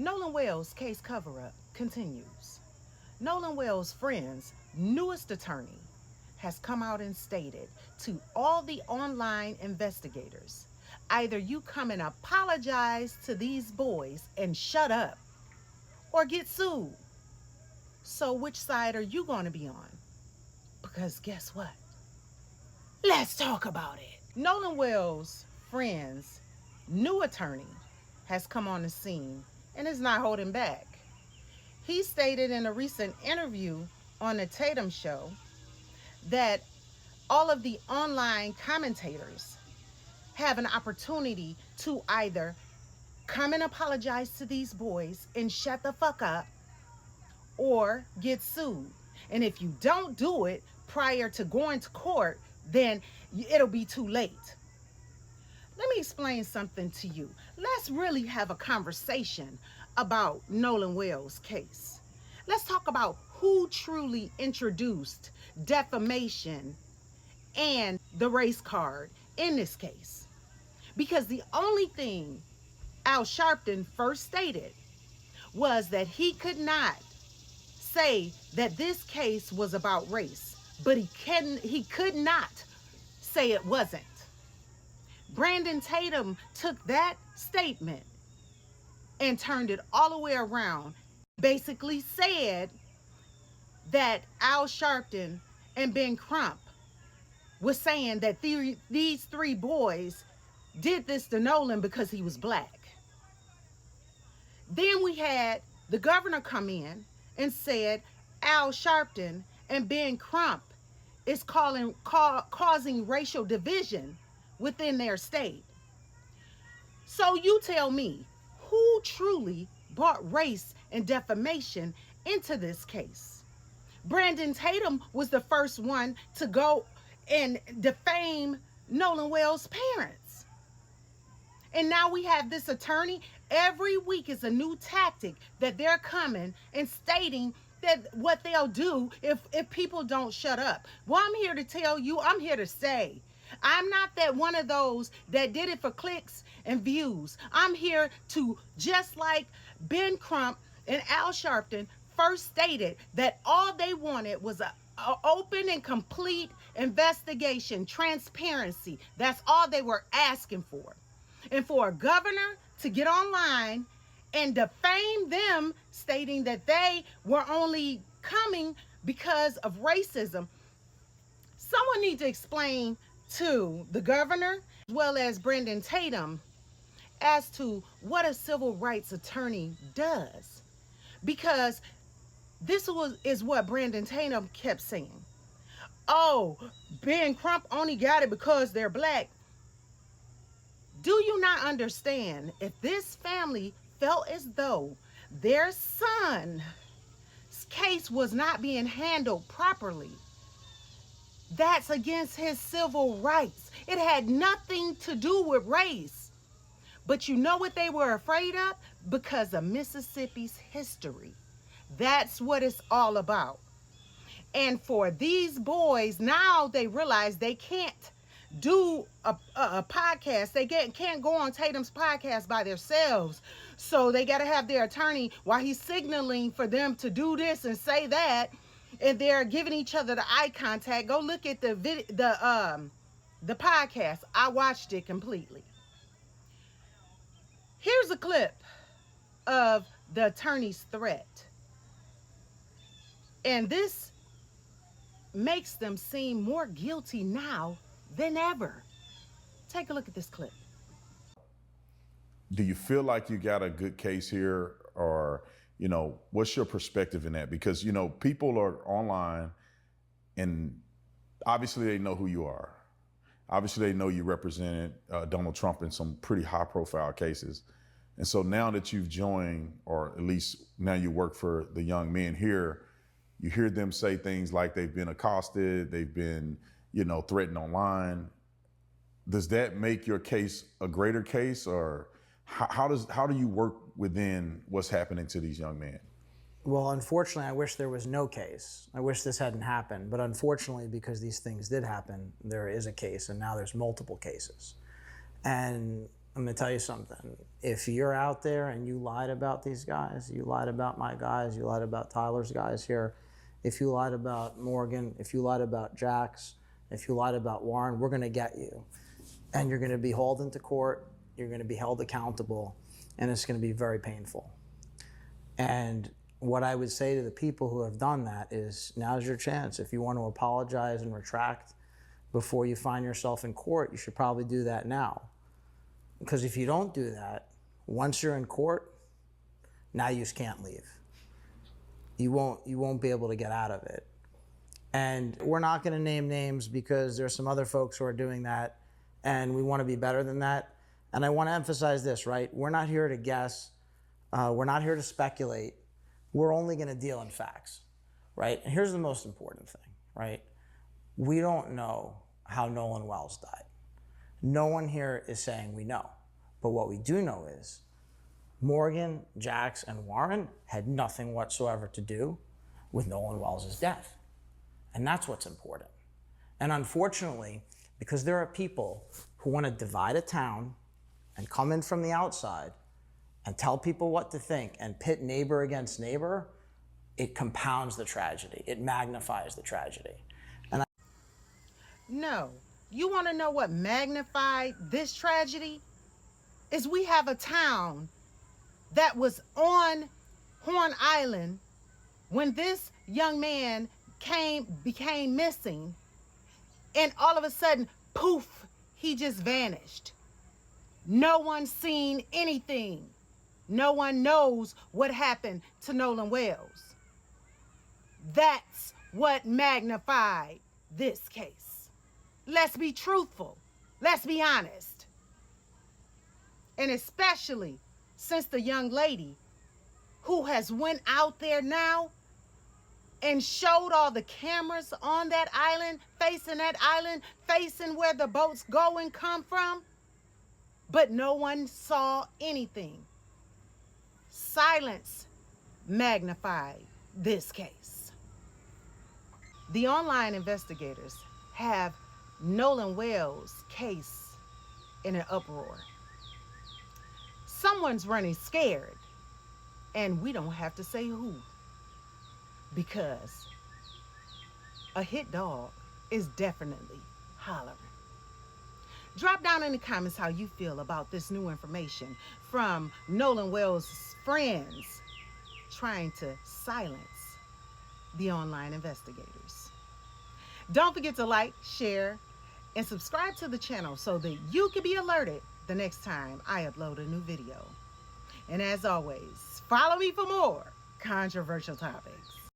Nolan Wells' case cover-up continues. Nolan Wells' friend's newest attorney has come out and stated to all the online investigators, either you come and apologize to these boys and shut up, or get sued. So which side are you going to be on? Because guess what? Let's talk about it. Nolan Wells' friend's new attorney has come on the scene and is not holding back. He stated in a recent interview on the Tatum show that all of the online commentators have an opportunity to either come and apologize to these boys and shut the fuck up, or get sued. And if you don't do it prior to going to court, then it'll be too late. Let me explain something to you. Let's really have a conversation about Nolan Wells' case. Let's talk about who truly introduced defamation and the race card in this case. Because the only thing Al Sharpton first stated was that he could not say that this case was about race, but he could not say it wasn't. Brandon Tatum took that statement and turned it all the way around, basically said that Al Sharpton and Ben Crump was saying that these three boys did this to Nolan because he was black. Then we had the governor come in and said Al Sharpton and Ben Crump is causing racial division within their state. So you tell me, who truly brought race and defamation into this case? Brandon Tatum was the first one to go and defame Nolan Wells' parents. And now we have this attorney. Every week is a new tactic that they're coming and stating that what they'll do if people don't shut up. Well, I'm here to tell you, I'm here to say, I'm not that one of those that did it for clicks and views. I'm here to, just like Ben Crump and Al Sharpton first stated, that all they wanted was a open and complete investigation, transparency. That's all they were asking for. And for a governor to get online and defame them, stating that they were only coming because of racism, someone needs to explain to the governor as well as Brandon Tatum as to what a civil rights attorney does. Because this is what Brandon Tatum kept saying. Oh, Ben Crump only got it because they're black. Do you not understand? If this family felt as though their son's case was not being handled properly, that's against his civil rights. It had nothing to do with race. But you know what they were afraid of? Because of Mississippi's history. That's what it's all about. And for these boys, now they realize they can't do a podcast. They can't go on Tatum's podcast by themselves. So they got to have their attorney while he's signaling for them to do this and say that. And they're giving each other the eye contact. Go look at the podcast. I watched it completely. Here's a clip of the attorney's threat. And this makes them seem more guilty now than ever. Take a look at this clip. Do you feel like you got a good case here, or, what's your perspective in that? Because, people are online and obviously they know who you are. Obviously they know you represented Donald Trump in some pretty high profile cases. And so now that you've joined, or at least now you work for the young men here, you hear them say things like they've been accosted, they've been, threatened online. Does that make your case a greater case, or how do you work within what's happening to these young men? Well, unfortunately, I wish there was no case. I wish this hadn't happened. But unfortunately, because these things did happen, there is a case, and now there's multiple cases. And I'm gonna tell you something. If you're out there and you lied about these guys, you lied about my guys, you lied about Tyler's guys here, if you lied about Morgan, if you lied about Jax, if you lied about Warren, we're gonna get you. And you're gonna be hauled into court, you're gonna be held accountable, and it's gonna be very painful. And what I would say to the people who have done that is, now's your chance. If you want to apologize and retract before you find yourself in court, you should probably do that now. Because if you don't do that, once you're in court, now you just can't leave. You won't be able to get out of it. And we're not going to name names because there's some other folks who are doing that, and we want to be better than that. And I want to emphasize this, right? We're not here to guess. We're not here to speculate. We're only going to deal in facts, right? And here's the most important thing, right? We don't know how Nolan Wells died. No one here is saying we know. But what we do know is Morgan, Jax, and Warren had nothing whatsoever to do with Nolan Wells' death. And that's what's important. And unfortunately, because there are people who want to divide a town and come in from the outside and tell people what to think and pit neighbor against neighbor, it compounds the tragedy. It magnifies the tragedy. No. You want to know what magnified this tragedy? Is we have a town that was on Horn Island when this young man became missing, and all of a sudden, poof, he just vanished. No one's seen anything. No one knows what happened to Nolan Wells. That's what magnified this case. Let's be truthful. Let's be honest. And especially since the young lady who has went out there now and showed all the cameras on that island, facing where the boats go and come from, but no one saw anything. Silence magnified this case. The online investigators have Nolan Wells' case in an uproar. Someone's running scared, and we don't have to say who, because a hit dog is definitely hollering. Drop down in the comments how you feel about this new information from Nolan Wells' friends trying to silence the online investigators. Don't forget to like, share, and subscribe to the channel so that you can be alerted the next time I upload a new video. And as always, follow me for more controversial topics.